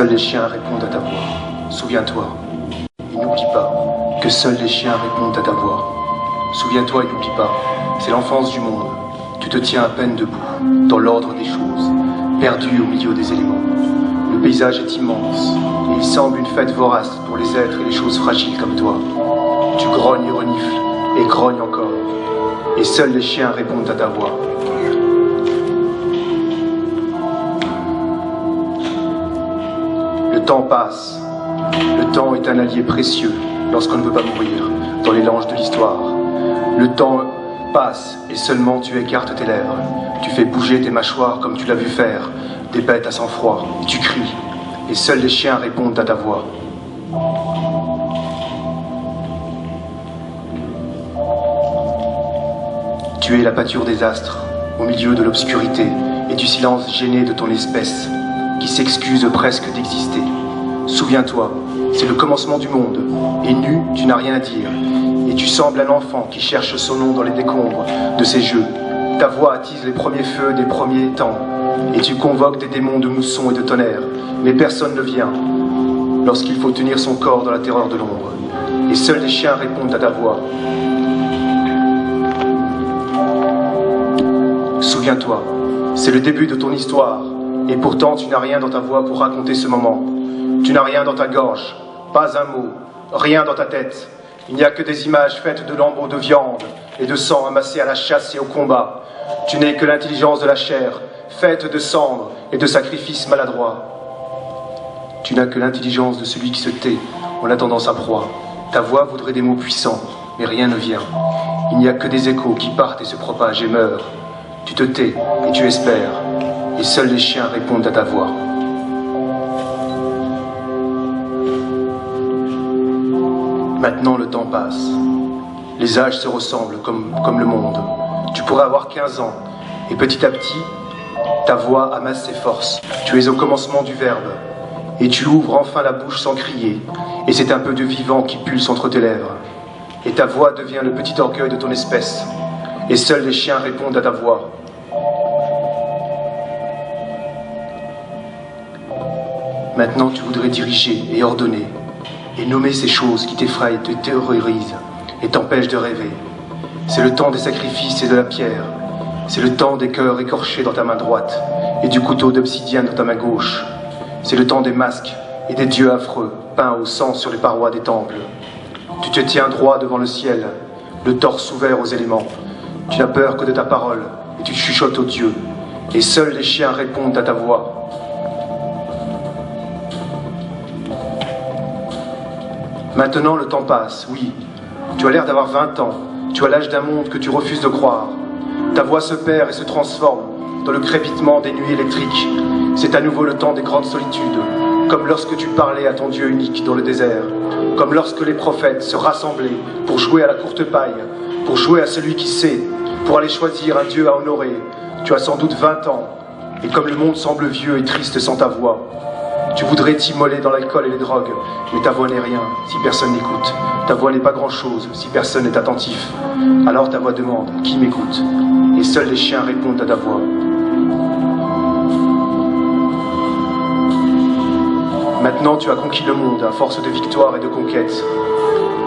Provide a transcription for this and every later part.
seuls les chiens répondent à ta voix. Souviens-toi, et n'oublie pas que seuls les chiens répondent à ta voix. Souviens-toi et n'oublie pas, c'est l'enfance du monde. Tu te tiens à peine debout, dans l'ordre des choses, perdu au milieu des éléments. Le paysage est immense, et il semble une fête vorace pour les êtres et les choses fragiles comme toi. Tu grognes et renifles, et grognes encore, et seuls les chiens répondent à ta voix. Le temps passe. Le temps est un allié précieux lorsqu'on ne veut pas mourir, dans les langes de l'histoire. Le temps passe et seulement tu écartes tes lèvres. Tu fais bouger tes mâchoires comme tu l'as vu faire, des bêtes à sang-froid, et tu cries. Et seuls les chiens répondent à ta voix. Tu es la pâture des astres, au milieu de l'obscurité et du silence gêné de ton espèce, qui s'excuse presque d'exister. Souviens-toi, c'est le commencement du monde, et nu, tu n'as rien à dire, et tu sembles un enfant qui cherche son nom dans les décombres de ses jeux. Ta voix attise les premiers feux des premiers temps, et tu convoques des démons de mousson et de tonnerre, mais personne ne vient, lorsqu'il faut tenir son corps dans la terreur de l'ombre. Et seuls les chiens répondent à ta voix. Souviens-toi, c'est le début de ton histoire, et pourtant tu n'as rien dans ta voix pour raconter ce moment. Tu n'as rien dans ta gorge, pas un mot, rien dans ta tête. Il n'y a que des images faites de lambeaux de viande et de sang amassés à la chasse et au combat. Tu n'es que l'intelligence de la chair, faite de cendres et de sacrifices maladroits. Tu n'as que l'intelligence de celui qui se tait en attendant sa proie. Ta voix voudrait des mots puissants, mais rien ne vient. Il n'y a que des échos qui partent et se propagent et meurent. Tu te tais et tu espères, et seuls les chiens répondent à ta voix. Maintenant le temps passe. Les âges se ressemblent comme le monde. Tu pourrais avoir 15 ans, et petit à petit, ta voix amasse ses forces. Tu es au commencement du verbe, et tu ouvres enfin la bouche sans crier, et c'est un peu de vivant qui pulse entre tes lèvres. Et ta voix devient le petit orgueil de ton espèce, et seuls les chiens répondent à ta voix. Maintenant tu voudrais diriger et ordonner, et nommer ces choses qui t'effrayent, te terrorisent et t'empêchent de rêver. C'est le temps des sacrifices et de la pierre. C'est le temps des cœurs écorchés dans ta main droite et du couteau d'obsidienne dans ta main gauche. C'est le temps des masques et des dieux affreux peints au sang sur les parois des temples. Tu te tiens droit devant le ciel, le torse ouvert aux éléments. Tu n'as peur que de ta parole et tu chuchotes aux dieux. Et seuls les chiens répondent à ta voix. Maintenant le temps passe, oui. Tu as l'air d'avoir 20 ans. Tu as l'âge d'un monde que tu refuses de croire. Ta voix se perd et se transforme dans le crépitement des nuits électriques. C'est à nouveau le temps des grandes solitudes, comme lorsque tu parlais à ton Dieu unique dans le désert, comme lorsque les prophètes se rassemblaient pour jouer à la courte paille, pour jouer à celui qui sait, pour aller choisir un Dieu à honorer. Tu as sans doute 20 ans, et comme le monde semble vieux et triste sans ta voix, tu voudrais t'immoler dans l'alcool et les drogues, mais ta voix n'est rien si personne n'écoute. Ta voix n'est pas grand-chose si personne n'est attentif. Alors ta voix demande « Qui m'écoute ?» Et seuls les chiens répondent à ta voix. Maintenant tu as conquis le monde à force de victoire et de conquête.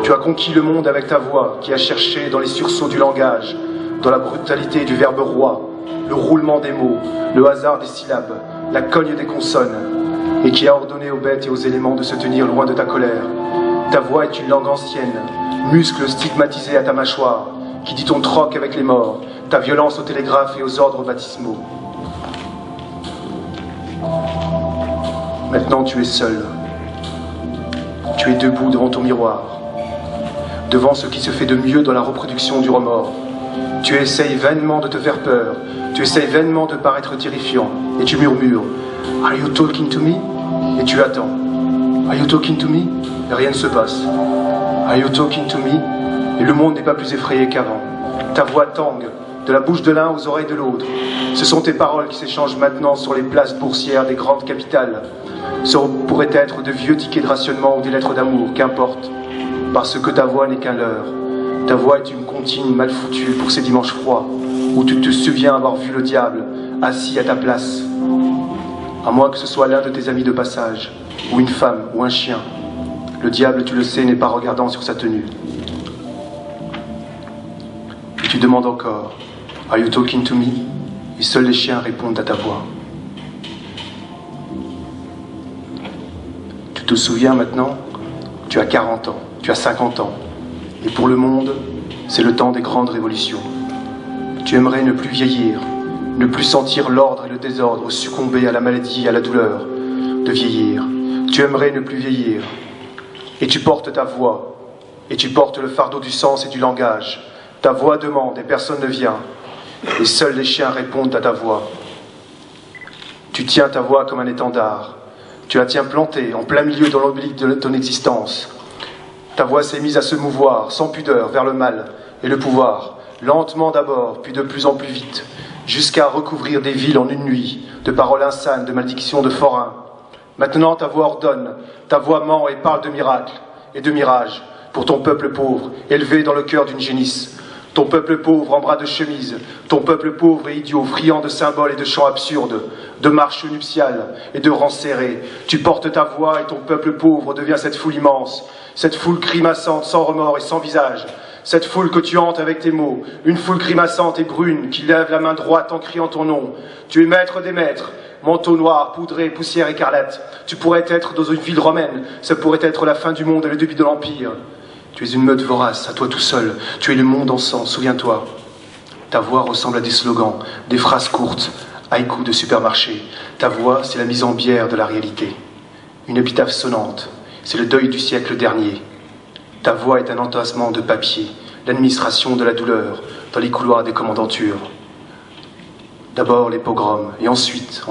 Tu as conquis le monde avec ta voix qui a cherché dans les sursauts du langage, dans la brutalité du verbe roi, le roulement des mots, le hasard des syllabes, la cogne des consonnes, et qui a ordonné aux bêtes et aux éléments de se tenir loin de ta colère. Ta voix est une langue ancienne, muscle stigmatisé à ta mâchoire, qui dit ton troc avec les morts, ta violence au télégraphe et aux ordres baptismaux. Maintenant tu es seul. Tu es debout devant ton miroir, devant ce qui se fait de mieux dans la reproduction du remords. Tu essayes vainement de te faire peur, tu essayes vainement de paraître terrifiant, et tu murmures « Are you talking to me ?» Et tu attends. « Are you talking to me ?» Et rien ne se passe. « Are you talking to me ?» Et le monde n'est pas plus effrayé qu'avant. Ta voix tangue, de la bouche de l'un aux oreilles de l'autre. Ce sont tes paroles qui s'échangent maintenant sur les places boursières des grandes capitales. Ce pourraient être de vieux tickets de rationnement ou des lettres d'amour, qu'importe. Parce que ta voix n'est qu'un leurre. Ta voix est une comptine mal foutue pour ces dimanches froids, où tu te souviens avoir vu le diable assis à ta place. À moins que ce soit l'un de tes amis de passage. ou une femme, ou un chien. Le diable, tu le sais, n'est pas regardant sur sa tenue. Et tu demandes encore, « Are you talking to me ?» Et seuls les chiens répondent à ta voix. Tu te souviens maintenant? Tu as 40 ans, tu as 50 ans. Et pour le monde, c'est le temps des grandes révolutions. Tu aimerais ne plus vieillir, ne plus sentir l'ordre et le désordre, succomber à la maladie et à la douleur de vieillir. Tu aimerais ne plus vieillir. Et tu portes ta voix, et tu portes le fardeau du sens et du langage. Ta voix demande et personne ne vient. Et seuls les chiens répondent à ta voix. Tu tiens ta voix comme un étendard. Tu la tiens plantée en plein milieu de l'oblique de ton existence. Ta voix s'est mise à se mouvoir, sans pudeur, vers le mal et le pouvoir, lentement d'abord, puis de plus en plus vite, jusqu'à recouvrir des villes en une nuit, de paroles insanes, de malédictions, de forains. Maintenant ta voix ordonne, ta voix ment et parle de miracles et de mirages pour ton peuple pauvre, élevé dans le cœur d'une génisse. Ton peuple pauvre en bras de chemise, ton peuple pauvre et idiot, friand de symboles et de chants absurdes, de marches nuptiales et de rangs serrés. Tu portes ta voix et ton peuple pauvre devient cette foule immense, cette foule grimaçante sans remords et sans visage, cette foule que tu hantes avec tes mots, une foule grimaçante et brune qui lève la main droite en criant ton nom. Tu es maître des maîtres, manteau noir, poudré, poussière écarlate. Tu pourrais être dans une ville romaine, ça pourrait être la fin du monde et le début de l'Empire. Tu es une meute vorace, à toi tout seul, tu es le monde en sang, souviens-toi. Ta voix ressemble à des slogans, des phrases courtes, haïkus de supermarché. Ta voix, c'est la mise en bière de la réalité. Une épitaphe sonnante, c'est le deuil du siècle dernier. Ta voix est un entassement de papier, l'administration de la douleur, dans les couloirs des commandantures. D'abord les pogroms, et ensuite,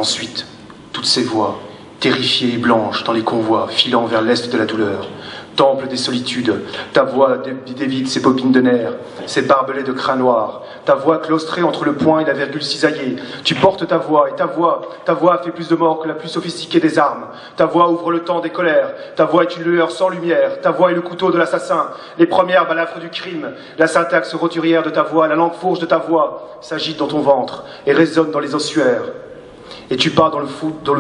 toutes ces voix, terrifiées et blanches dans les convois, filant vers l'est de la douleur. Temple des solitudes, ta voix dévide ses bobines de nerfs, ses barbelés de crin noir, ta voix claustrée entre le point et la virgule cisaillée. Tu portes ta voix, et ta voix fait plus de morts que la plus sophistiquée des armes. Ta voix ouvre le temps des colères, ta voix est une lueur sans lumière, ta voix est le couteau de l'assassin, les premières balafres du crime. La syntaxe roturière de ta voix, la langue fourche de ta voix s'agite dans ton ventre et résonne dans les ossuaires. Et tu pars dans le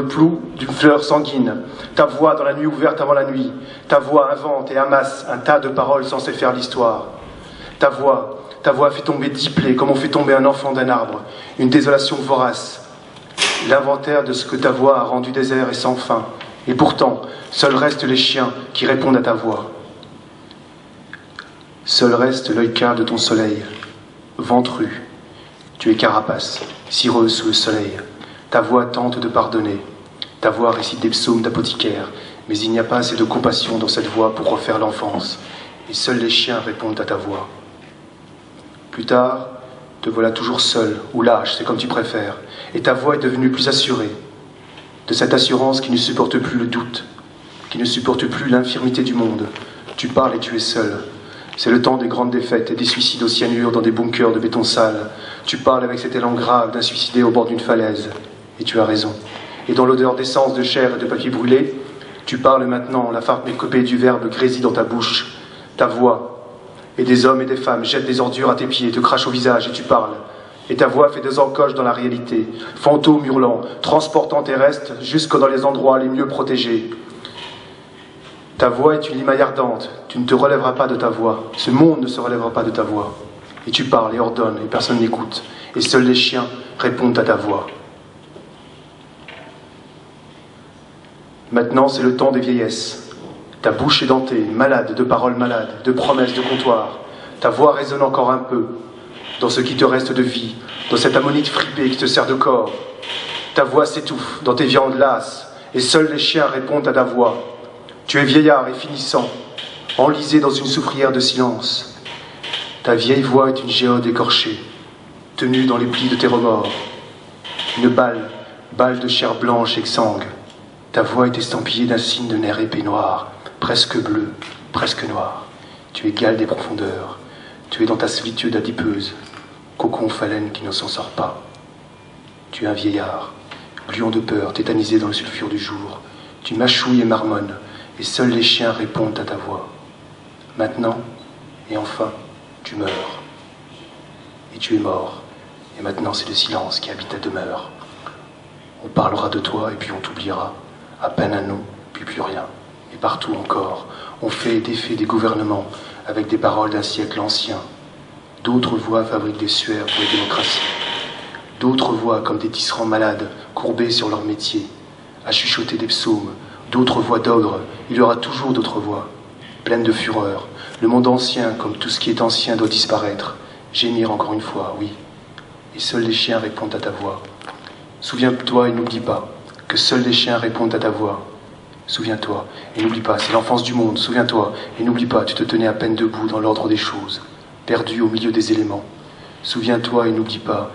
flou d'une fleur sanguine, ta voix dans la nuit ouverte avant la nuit, ta voix invente et amasse un tas de paroles censées faire l'histoire. Ta voix fait tomber 10 plaies comme on fait tomber un enfant d'un arbre, une désolation vorace. L'inventaire de ce que ta voix a rendu désert et sans fin. Et pourtant, seuls restent les chiens qui répondent à ta voix. Seul reste l'œil quart de ton soleil, ventru. Tu es carapace, cireuse sous le soleil. Ta voix tente de pardonner, ta voix récite des psaumes d'apothicaire, mais il n'y a pas assez de compassion dans cette voix pour refaire l'enfance, et seuls les chiens répondent à ta voix. Plus tard, te voilà toujours seul, ou lâche, c'est comme tu préfères, et ta voix est devenue plus assurée, de cette assurance qui ne supporte plus le doute, qui ne supporte plus l'infirmité du monde. Tu parles et tu es seul. C'est le temps des grandes défaites et des suicides au cyanure dans des bunkers de béton sale. Tu parles avec cet élan grave d'un suicidé au bord d'une falaise. Et tu as raison. Et dans l'odeur d'essence, de chair et de papier brûlé, tu parles maintenant, la pharmacopée du verbe grésille dans ta bouche. Ta voix, et des hommes et des femmes jettent des ordures à tes pieds, te crachent au visage et tu parles. Et ta voix fait des encoches dans la réalité, fantôme hurlant, transportant tes restes jusque dans les endroits les mieux protégés. Ta voix est une limaille ardente, tu ne te relèveras pas de ta voix, ce monde ne se relèvera pas de ta voix. Et tu parles et ordonnes, et personne n'écoute, et seuls les chiens répondent à ta voix. Maintenant, c'est le temps des vieillesses. Ta bouche est dentée, malade de paroles malades, de promesses de comptoir. Ta voix résonne encore un peu, dans ce qui te reste de vie, dans cette ammonite fripée qui te sert de corps. Ta voix s'étouffe dans tes viandes lasses, et seuls les chiens répondent à ta voix. Tu es vieillard et finissant, enlisé dans une soufrière de silence. Ta vieille voix est une géode écorchée, tenue dans les plis de tes remords. Une balle de chair blanche exsangue. Ta voix est estampillée d'un signe de nerf épais noir, presque bleu, presque noir. Tu es gale des profondeurs. Tu es dans ta solitude adipeuse, cocon phalène qui ne s'en sort pas. Tu es un vieillard, gluant de peur, tétanisé dans le sulfure du jour. Tu mâchouilles et marmonnes, et seuls les chiens répondent à ta voix. Maintenant, et enfin, tu meurs. Et tu es mort, et maintenant c'est le silence qui habite ta demeure. On parlera de toi et puis on t'oubliera. À peine un nom, puis plus rien. Et partout encore, on fait et défait des gouvernements avec des paroles d'un siècle ancien. D'autres voix fabriquent des suaires pour les démocraties. D'autres voix, comme des tisserands malades, courbés sur leur métier, à chuchoter des psaumes. D'autres voix d'ogres, il y aura toujours d'autres voix, pleines de fureur. Le monde ancien, comme tout ce qui est ancien, doit disparaître. Gémir encore une fois, oui. Et seuls les chiens répondent à ta voix. Souviens-toi et n'oublie pas que seuls les chiens répondent à ta voix. Souviens-toi et n'oublie pas, c'est l'enfance du monde. Souviens-toi et n'oublie pas, tu te tenais à peine debout dans l'ordre des choses, perdu au milieu des éléments. Souviens-toi et n'oublie pas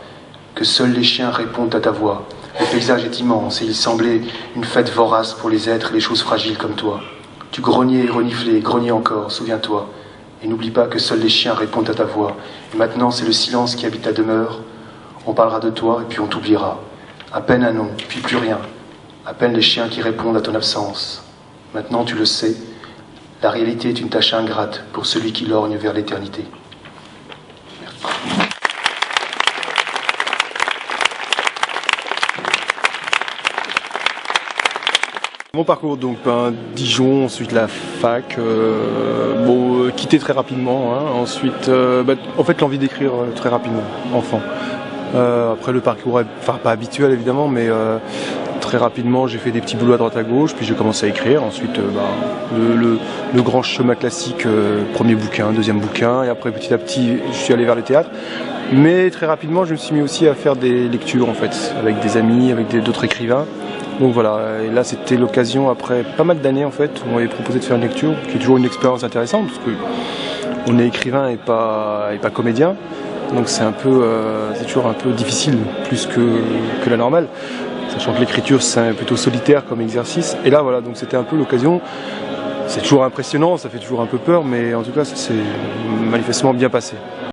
que seuls les chiens répondent à ta voix. Le paysage est immense et il semblait une fête vorace pour les êtres et les choses fragiles comme toi. Tu grognais et reniflais, et grognais encore, souviens-toi. Et n'oublie pas que seuls les chiens répondent à ta voix. Et maintenant, c'est le silence qui habite ta demeure. On parlera de toi et puis on t'oubliera. À peine un nom, puis plus rien. À peine les chiens qui répondent à ton absence. Maintenant, tu le sais, la réalité est une tâche ingrate pour celui qui lorgne vers l'éternité. Mon parcours, donc Dijon, ensuite la fac, quitté très rapidement, hein. Ensuite en fait l'envie d'écrire très rapidement, enfant. Après le parcours, pas habituel évidemment, mais très rapidement j'ai fait des petits boulots à droite à gauche, puis j'ai commencé à écrire. Ensuite le grand chemin classique, premier bouquin, deuxième bouquin, et après petit à petit je suis allé vers le théâtre. Mais très rapidement je me suis mis aussi à faire des lectures en fait, avec des amis, avec d'autres écrivains. Donc voilà, et là c'était l'occasion, après pas mal d'années en fait, où on m'avait proposé de faire une lecture, qui est toujours une expérience intéressante, parce que on est écrivain et pas comédien, donc c'est toujours un peu difficile, plus que la normale, sachant que l'écriture c'est plutôt solitaire comme exercice, et là voilà, donc c'était un peu l'occasion. C'est toujours impressionnant, ça fait toujours un peu peur, mais en tout cas ça s'est manifestement bien passé.